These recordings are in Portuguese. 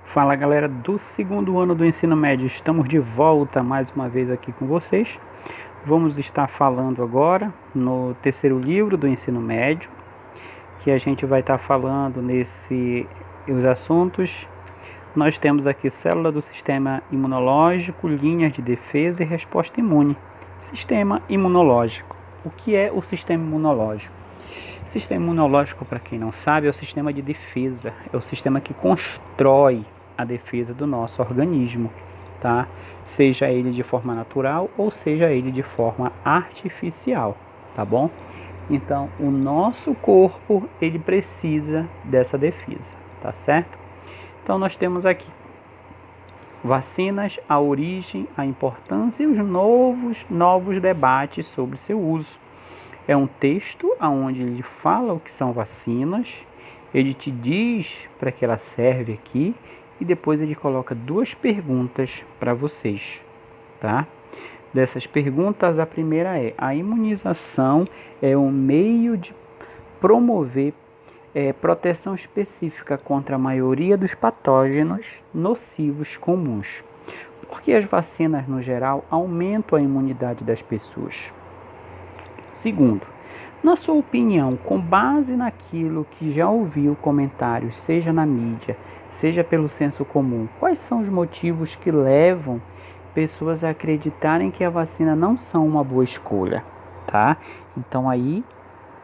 Fala galera do segundo ano do ensino médio, estamos de volta mais uma vez aqui com vocês. Vamos estar falando agora no terceiro livro do ensino médio, que a gente vai estar falando os assuntos. Nós temos aqui célula do sistema imunológico, linhas de defesa e resposta imune. Sistema imunológico. O que é o sistema imunológico? O sistema imunológico, para quem não sabe, é o sistema de defesa, é o sistema que constrói a defesa do nosso organismo, tá? Seja ele de forma natural ou seja ele de forma artificial, tá bom? Então, o nosso corpo, ele precisa dessa defesa, tá certo? Então, nós temos aqui vacinas, a origem, a importância e os novos debates sobre seu uso. É um texto onde ele fala o que são vacinas, ele te diz para que ela serve aqui e depois ele coloca duas perguntas para vocês, tá? Dessas perguntas, a primeira é: a imunização é um meio de promover proteção específica contra a maioria dos patógenos nocivos comuns, porque as vacinas, no geral, aumentam a imunidade das pessoas. Segundo, na sua opinião, com base naquilo que já ouviu comentários, seja na mídia, seja pelo senso comum, quais são os motivos que levam pessoas a acreditarem que a vacina não são uma boa escolha, tá? Então aí,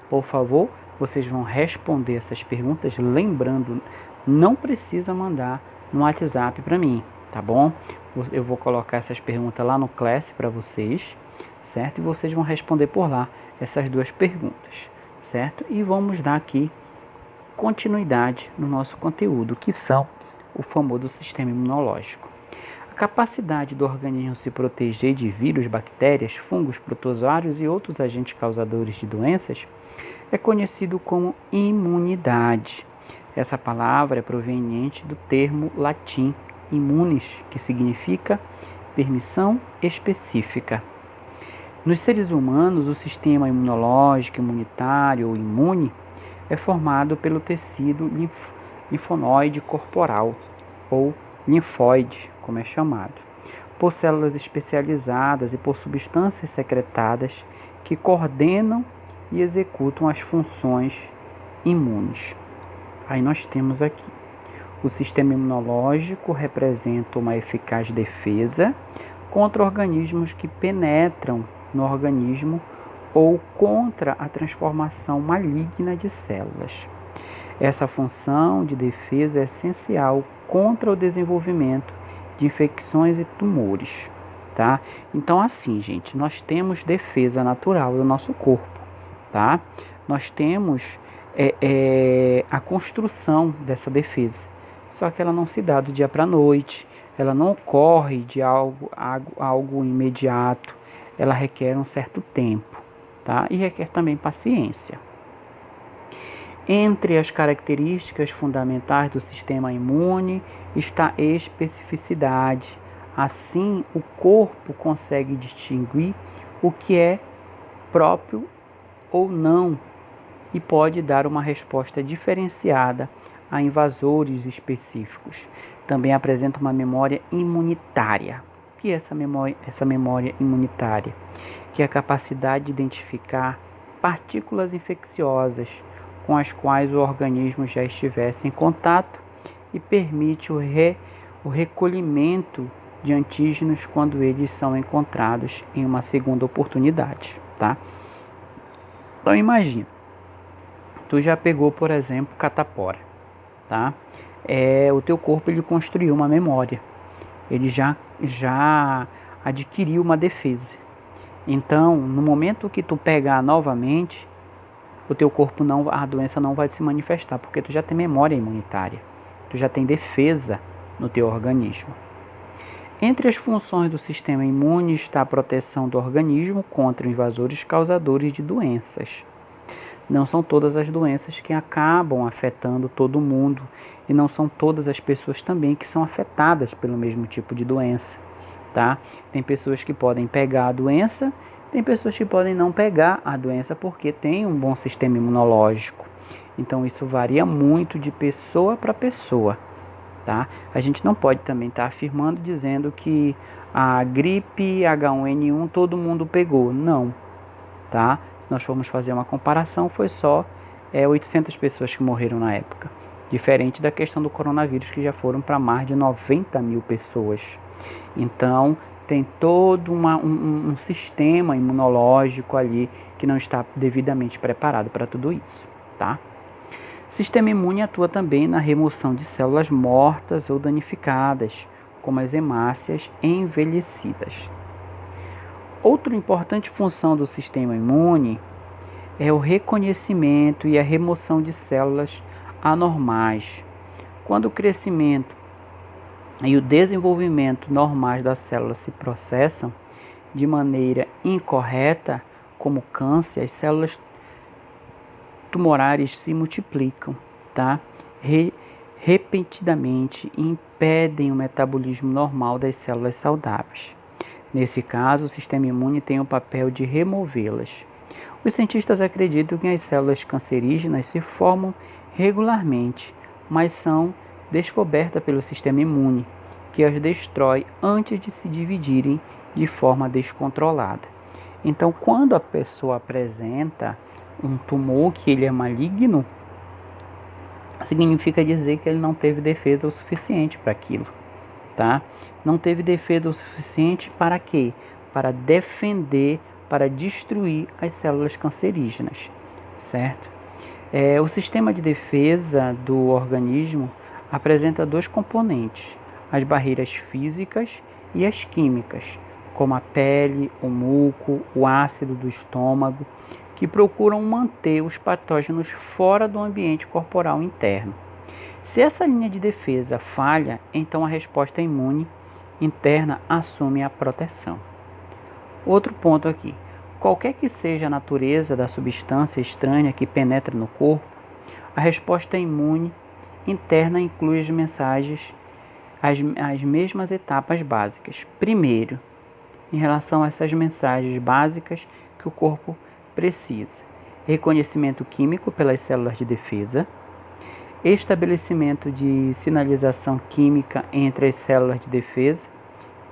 por favor, vocês vão responder essas perguntas, lembrando, não precisa mandar no WhatsApp para mim, tá bom? Eu vou colocar essas perguntas lá no Class para vocês, certo? E vocês vão responder por lá essas duas perguntas, certo? E vamos dar aqui continuidade no nosso conteúdo, que são o famoso sistema imunológico. A capacidade do organismo se proteger de vírus, bactérias, fungos, protozoários e outros agentes causadores de doenças é conhecido como imunidade. Essa palavra é proveniente do termo latim immunis, que significa permissão específica. Nos seres humanos, o sistema imunológico, imunitário ou imune é formado pelo tecido linfonoide corporal, ou linfóide, como é chamado, por células especializadas e por substâncias secretadas que coordenam e executam as funções imunes. Aí nós temos aqui: o sistema imunológico representa uma eficaz defesa contra organismos que penetram no organismo ou contra a transformação maligna de células. Essa função de defesa é essencial contra o desenvolvimento de infecções e tumores, tá? Então, assim, gente, nós temos defesa natural do nosso corpo, tá? Nós temos a construção dessa defesa, só que ela não se dá do dia para a noite, ela não ocorre de algo imediato, ela requer um certo tempo, tá? E requer também paciência. Entre as características fundamentais do sistema imune está a especificidade. Assim, o corpo consegue distinguir o que é próprio ou não e pode dar uma resposta diferenciada a invasores específicos. Também apresenta uma memória imunitária. O que é essa memória imunitária? Que é a capacidade de identificar partículas infecciosas com as quais o organismo já estivesse em contato e permite o recolhimento de antígenos quando eles são encontrados em uma segunda oportunidade, tá? Então imagina, tu já pegou, por exemplo, catapora, tá? O teu corpo, ele construiu uma memória, ele já adquiriu uma defesa. Então, no momento que tu pegar novamente, o teu corpo a doença não vai se manifestar, porque tu já tem memória imunitária, tu já tem defesa no teu organismo. Entre as funções do sistema imune está a proteção do organismo contra invasores causadores de doenças. Não são todas as doenças que acabam afetando todo mundo, e não são todas as pessoas também que são afetadas pelo mesmo tipo de doença, tá? Tem pessoas que podem pegar a doença, tem pessoas que podem não pegar a doença porque tem um bom sistema imunológico. Então isso varia muito de pessoa para pessoa, tá? A gente não pode também estar afirmando, dizendo que a gripe H1N1 todo mundo pegou. Não, tá? Se nós formos fazer uma comparação, foi só 800 pessoas que morreram na época. Diferente da questão do coronavírus, que já foram para mais de 90 mil pessoas. Então, tem todo um sistema imunológico ali que não está devidamente preparado para tudo isso, tá? O sistema imune atua também na remoção de células mortas ou danificadas, como as hemácias envelhecidas. Outra importante função do sistema imune é o reconhecimento e a remoção de células anormais. Quando o crescimento e o desenvolvimento normais das células se processam de maneira incorreta, como câncer, as células tumorais se multiplicam, tá? Repentinamente e impedem o metabolismo normal das células saudáveis. Nesse caso, o sistema imune tem o papel de removê-las. Os cientistas acreditam que as células cancerígenas se formam regularmente, mas são descobertas pelo sistema imune, que as destrói antes de se dividirem de forma descontrolada. Então, quando a pessoa apresenta um tumor que ele é maligno, significa dizer que ele não teve defesa o suficiente para aquilo, tá? Não teve defesa o suficiente para quê? Para defender, para destruir as células cancerígenas, certo? O sistema de defesa do organismo apresenta dois componentes, as barreiras físicas e as químicas, como a pele, o muco, o ácido do estômago, que procuram manter os patógenos fora do ambiente corporal interno. Se essa linha de defesa falha, então a resposta imune interna assume a proteção. Outro ponto aqui. Qualquer que seja a natureza da substância estranha que penetra no corpo, a resposta imune interna inclui as mensagens, as mesmas etapas básicas. Primeiro, em relação a essas mensagens básicas que o corpo precisa: reconhecimento químico pelas células de defesa, estabelecimento de sinalização química entre as células de defesa,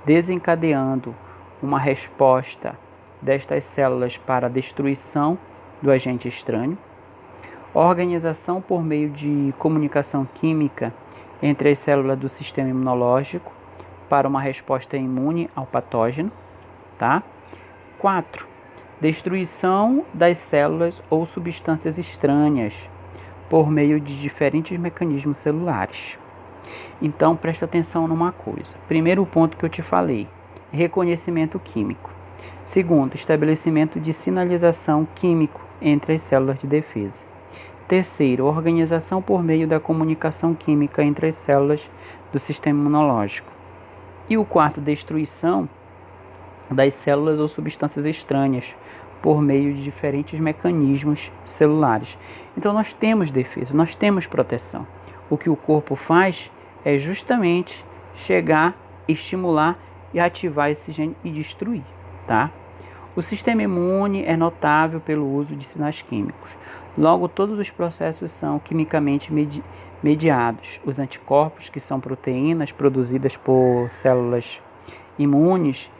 desencadeando uma resposta destas células para a destruição do agente estranho, organização por meio de comunicação química entre as células do sistema imunológico para uma resposta imune ao patógeno, tá? 4. Destruição das células ou substâncias estranhas por meio de diferentes mecanismos celulares. Então, presta atenção numa coisa. Primeiro ponto que eu te falei, reconhecimento químico. Segundo, estabelecimento de sinalização químico entre as células de defesa. Terceiro, organização por meio da comunicação química entre as células do sistema imunológico. E o quarto, destruição das células ou substâncias estranhas por meio de diferentes mecanismos celulares. Então nós temos defesa, nós temos proteção. O que o corpo faz é justamente chegar, estimular e ativar esse gene e destruir, tá? O sistema imune é notável pelo uso de sinais químicos. Logo, todos os processos são quimicamente mediados. Os anticorpos, que são proteínas produzidas por células imunes,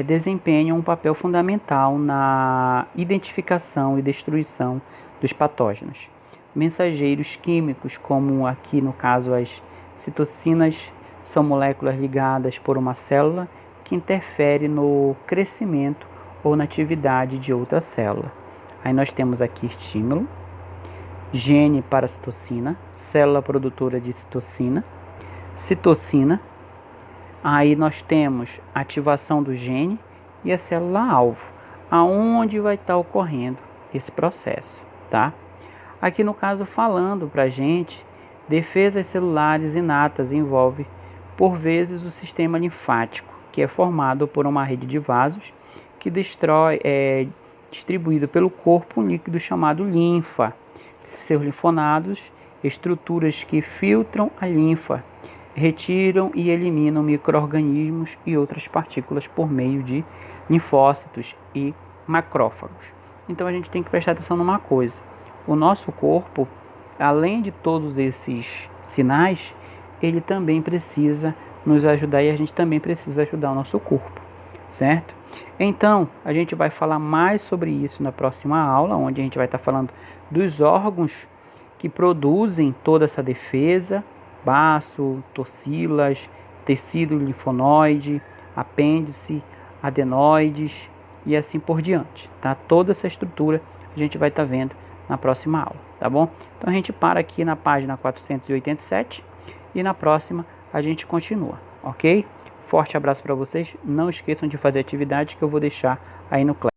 desempenham um papel fundamental na identificação e destruição dos patógenos. Mensageiros químicos, como aqui no caso as citocinas, são moléculas ligadas por uma célula que interfere no crescimento ou na atividade de outra célula. Aí nós temos aqui estímulo, gene para citocina, célula produtora de citocina. Aí nós temos ativação do gene e a célula-alvo, aonde vai estar ocorrendo esse processo, tá? Aqui no caso falando para a gente, defesas celulares inatas envolve, por vezes, o sistema linfático, que é formado por uma rede de vasos que distribuído pelo corpo um líquido chamado linfa. Seus linfonados, estruturas que filtram a linfa, retiram e eliminam micro-organismos e outras partículas por meio de linfócitos e macrófagos. Então a gente tem que prestar atenção numa coisa: o nosso corpo, além de todos esses sinais, ele também precisa nos ajudar e a gente também precisa ajudar o nosso corpo, certo? Então, a gente vai falar mais sobre isso na próxima aula, onde a gente vai estar falando dos órgãos que produzem toda essa defesa: baço, tocilas, tecido linfonoide, apêndice, adenoides e assim por diante, tá? Toda essa estrutura a gente vai estar vendo na próxima aula, tá bom? Então a gente para aqui na página 487 e na próxima a gente continua, ok? Forte abraço para vocês, não esqueçam de fazer atividade que eu vou deixar aí no Class.